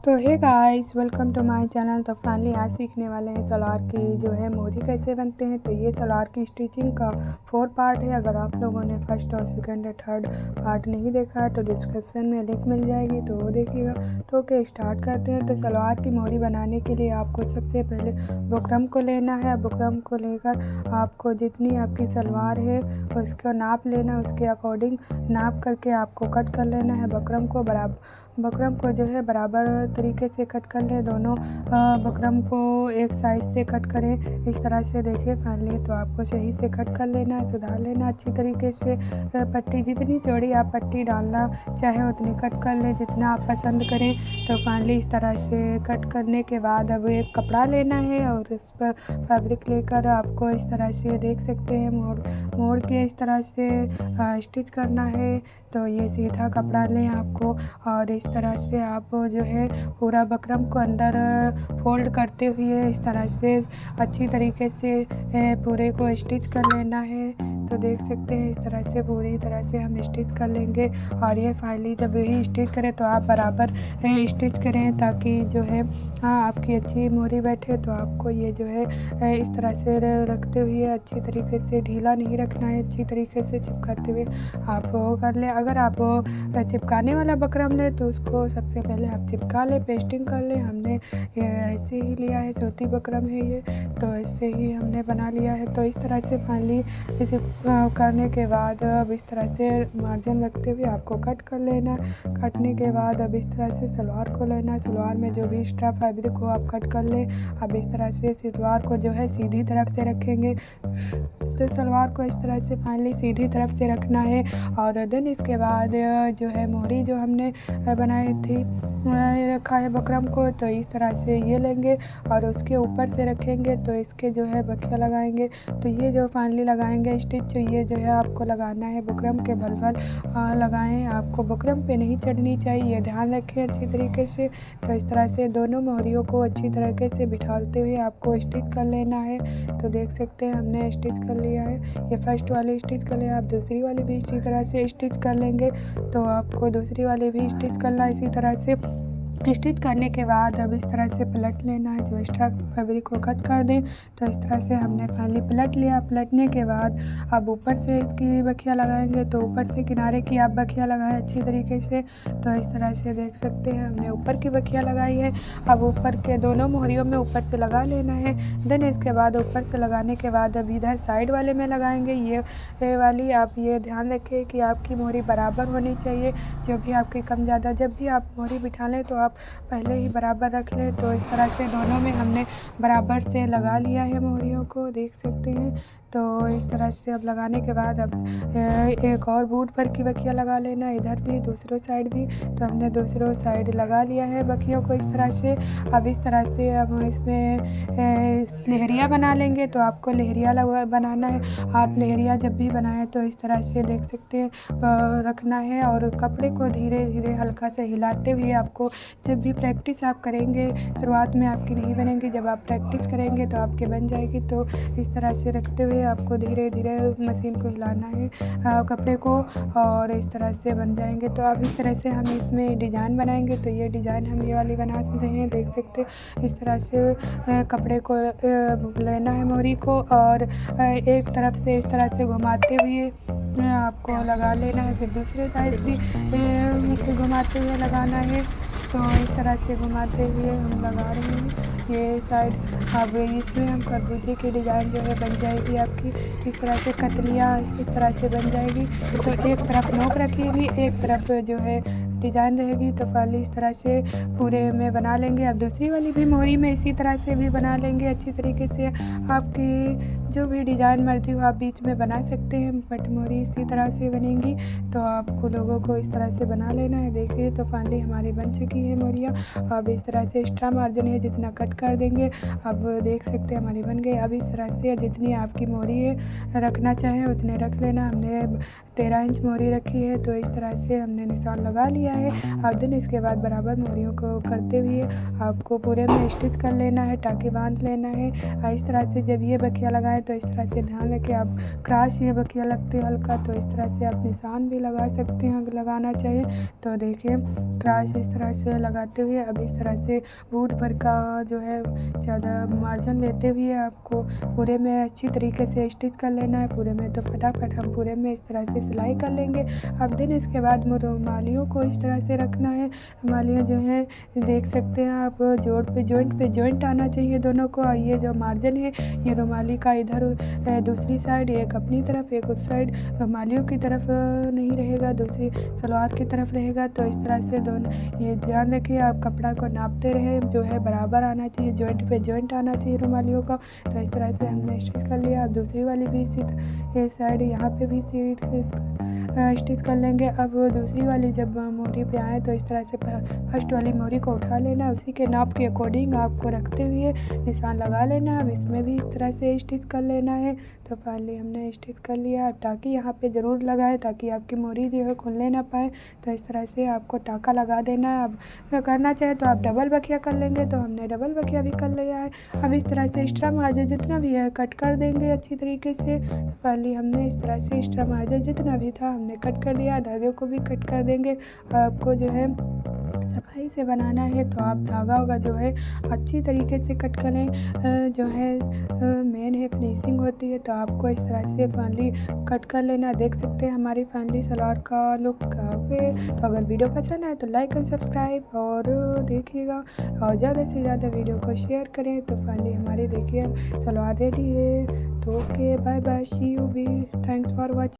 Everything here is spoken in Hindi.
तो hey guys, welcome to my channel. तो फाइनली आज सीखने वाले हैं सलवार की जो है मोरी कैसे बनते हैं। तो ये सलवार की स्टिचिंग का 4 पार्ट है। अगर आप लोगों ने फर्स्ट और सेकंड और थर्ड पार्ट नहीं देखा है तो डिस्क्रिप्शन में लिंक मिल जाएगी, तो वो देखिएगा। तो ओके, स्टार्ट करते हैं। तो सलवार की मोरी बनाने के लिए आपको सबसे पहले बुकरम को लेना है। बुकरम को लेकर आपको जितनी आपकी सलवार है उसका नाप लेना, उसके अकॉर्डिंग नाप करके आपको कट कर लेना है। बुकरम को जो है बराबर तरीके से कट कर लें। दोनों बुकरम को एक साइड से कट करें, इस तरह से देखिए फाइनली। तो आपको सही से कट कर लेना है, सुधार लेना अच्छी तरीके से। पट्टी जितनी चौड़ी आप पट्टी डालना चाहे उतनी कट कर लें, जितना आप पसंद करें। तो फाइनली इस तरह से कट करने के बाद अब एक कपड़ा लेना है और इस पर फैब्रिक लेकर आपको इस तरह से देख सकते हैं मोड़ के इस तरह से स्टिच करना है। तो ये सीधा कपड़ा लें आपको और इस तरह से आप जो है पूरा बुकरम को अंदर फोल्ड करते हुए इस तरह से अच्छी तरीके से पूरे को स्टिच कर लेना है। तो देख सकते हैं इस तरह से पूरी तरह से हम स्टिच कर लेंगे। और ये फाइनली जब यही स्टिच करें तो आप बराबर स्टिच करें ताकि जो है आपकी अच्छी मोरी बैठे। तो आपको ये जो है इस तरह से रखते हुए अच्छी तरीके से ढीला नहीं रखना है, अच्छी तरीके से चिपकाते हुए आप वो कर लें। अगर आप चिपकाने वाला बुकरम लें तो उसको सबसे पहले आप चिपका लें, पेस्टिंग कर लें। हमने ऐसे ही लिया है, सूती बुकरम है ये, तो ऐसे ही हमने बना लिया है। तो इस तरह से फाइनली इसे करने के बाद अब इस तरह से मार्जिन रखते हुए आपको कट कर लेना। कटने के बाद अब इस तरह से सलवार को लेना। सलवार में जो भी एक्स्ट्रा फैब्रिक हो आप कट कर लें। अब इस तरह से सलवार को जो है सीधी तरफ से रखेंगे। तो सलवार को इस तरह से फाइनली सीधी तरफ से रखना है। और देन इसके बाद जो है मोहरी जो हमने बनाई थी रखा है बुकरम को, तो इस तरह से ये लेंगे और उसके ऊपर से रखेंगे। तो इसके जो है बखिया लगाएंगे। तो ये जो फाइनली लगाएंगे स्टिच, जो ये जो है आपको लगाना है बुकरम के बल लगाएं। आपको बुकरम पे नहीं चढ़नी चाहिए, ध्यान रखें अच्छी तरीके से। तो इस तरह से दोनों मोहरियों को अच्छी तरीके से बिठाते हुए आपको स्टिच कर लेना है। तो देख सकते हैं हमने स्टिच कर लिया है। ये फर्स्ट वाली स्टिच कर लिया, आप दूसरी वाली भी इसी तरह से स्टिच कर लेंगे। तो आपको दूसरी वाली भी स्टिच करना इसी तरह से। स्टिच करने के बाद अब इस तरह से पलट लेना है, जो एक्स्ट्रा फैब्रिक को कट कर दें। तो इस तरह से हमने फाइनली पलट लिया। पलटने के बाद अब ऊपर से इसकी बखिया लगाएंगे। तो ऊपर से किनारे की आप बखिया लगाएं अच्छी तरीके से। तो इस तरह से देख सकते हैं हमने ऊपर की बखिया लगाई है। अब ऊपर के दोनों मोहरियों में ऊपर से लगा लेना है। देन इसके बाद ऊपर से लगाने के बाद अब इधर साइड वाले में लगाएंगे। ये वाली आप ये ध्यान रखें कि आपकी मोहरी बराबर होनी चाहिए। जो भी आपकी कम ज़्यादा, जब भी आप मोहरी बिठा लें तो आप पहले ही बराबर रख लें। तो इस तरह से दोनों में हमने बराबर से लगा लिया है मोहरियों को, देख सकते हैं। तो इस तरह से अब लगाने के बाद अब एक और बूट पर की बखिया लगा लेना, इधर भी दूसरों साइड भी। तो हमने दूसरों साइड लगा लिया है बखियों को इस तरह से। अब इस तरह से अब इसमें लहरिया बना लेंगे। तो आपको लहरिया बनाना है। आप लहरिया जब भी बनाएं तो इस तरह से देख सकते हैं रखना है और कपड़े को धीरे धीरे हल्का से हिलाते हुए आपको, जब भी प्रैक्टिस आप करेंगे, शुरुआत में आपकी नहीं बनेगी, जब आप प्रैक्टिस करेंगे तो आपके बन जाएगी। तो इस तरह से रखते हुए आपको धीरे धीरे मशीन को हिलाना है कपड़े को, और इस तरह से बन जाएंगे। तो अब इस तरह से हम इसमें डिज़ाइन बनाएंगे। तो ये डिज़ाइन हम ये वाली बना सकते हैं, देख सकते हैं। इस तरह से कपड़े को लेना है मोहरी को और एक तरफ से इस तरह से घुमाते हुए आपको लगा लेना है। फिर दूसरे साइड भी घुमाते हुए लगाना है। तो इस तरह से घुमाते हुए हम लगा रहे हैं ये साइड। अब इसमें हम खरबूजे की डिज़ाइन जो है बन जाएगी आपकी। इस तरह से कतलियाँ इस तरह से बन जाएगी। तो एक तरफ नोक रखिएगी, एक तरफ जो है डिज़ाइन रहेगी। तो पहले इस तरह से पूरे में बना लेंगे। अब दूसरी वाली भी मोहरी में इसी तरह से भी बना लेंगे अच्छी तरीके से। आपकी जो भी डिज़ाइन मर्जी हो आप बीच में बना सकते हैं, बट मोहरी इसी तरह से बनेंगी। तो आपको लोगों को इस तरह से बना लेना है। देखिए तो फाइनली हमारी बन चुकी है मोहरियाँ। अब इस तरह से एक्स्ट्रा मार्जिन है जितना कट कर देंगे। अब देख सकते हैं हमारी बन गई। अब इस तरह से जितनी आपकी मोहरी है रखना चाहें उतने रख लेना। हमने 13 इंच मोहरी रखी है। तो इस तरह से हमने निशान लगा लिया है। अब दिन इसके बाद बराबर मोहरियों को करते हुए आपको पूरे में स्टिच कर लेना है, टाँके बांध लेना है। इस तरह से जब ये बखिया लगाएं तो इस तरह से ध्यान रखें। आप क्रॉस ये बकिया लगती है हल्का, तो इस तरह से आप निशान भी लगा सकते हैं, अगर लगाना चाहिए तो देखिए क्रॉस इस तरह से लगाते हुए अब इस तरह से बूट पर का जो है ज़्यादा मार्जिन लेते हुए आपको पूरे में अच्छी तरीके से स्टिच कर लेना है। पूरे में तो फटाफट हम पूरे में इस तरह से सिलाई कर लेंगे। अब दिन इसके बाद रुमालियों को इस तरह से रखना है। रुमालियाँ जो है देख सकते हैं आप, जॉइंट पे जॉइंट आना चाहिए दोनों को। और ये जो मार्जिन है ये रुमाली का इधर दूसरी साइड, एक अपनी तरफ एक उस साइड रुमालियों की तरफ नहीं रहेगा, दूसरी सलवार की तरफ रहेगा। तो इस तरह से दोनों ये ध्यान रखिए, आप कपड़ा को नापते रहें, जो है बराबर आना चाहिए, जॉइंट पे जॉइंट आना चाहिए रुमालियों का। तो इस तरह से हमने स्टिच कर लिया। अब दूसरी वाली भी इसी साइड यहाँ पे भी स्टिच कर लेंगे। अब दूसरी वाली जब मोरी पे आए तो इस तरह से फर्स्ट वाली मोरी को उठा लेना, उसी के नाप के अकॉर्डिंग आपको रखते हुए निशान लगा लेना। अब इसमें भी इस तरह से स्टिच कर लेना है। तो फाइनली हमने स्टिच कर लिया। टाँकी यहाँ पे ज़रूर लगाएं ताकि आपकी मोरी जो है खुलने ना पाए। तो इस तरह से आपको टाँका लगा देना है। अब करना चाहे तो आप डबल बखिया कर लेंगे, तो हमने डबल बखिया भी कर लिया है। अब इस तरह से एक्स्ट्रा मार्जिन जितना भी है कट कर देंगे अच्छी तरीके से। फाइनली हमने इस तरह से एक्स्ट्रा मार्जिन जितना भी था हमने कट कर लिया। धागे को भी कट कर देंगे। आपको जो है सफाई से बनाना है तो आप धागा होगा जो है अच्छी तरीके से कट करें। जो है मेन है फिनिशिंग होती है, तो आपको इस तरह से फाइनली कट कर लेना। देख सकते हैं हमारी फाइनली सलवार का लुक है। तो अगर वीडियो पसंद आए तो लाइक एंड सब्सक्राइब और देखिएगा और ज़्यादा से ज़्यादा वीडियो को शेयर करें। तो फाइनली हमारी देखिए सलवार रेडी है। तो okay, bye bye, see you, be, thanks for watching.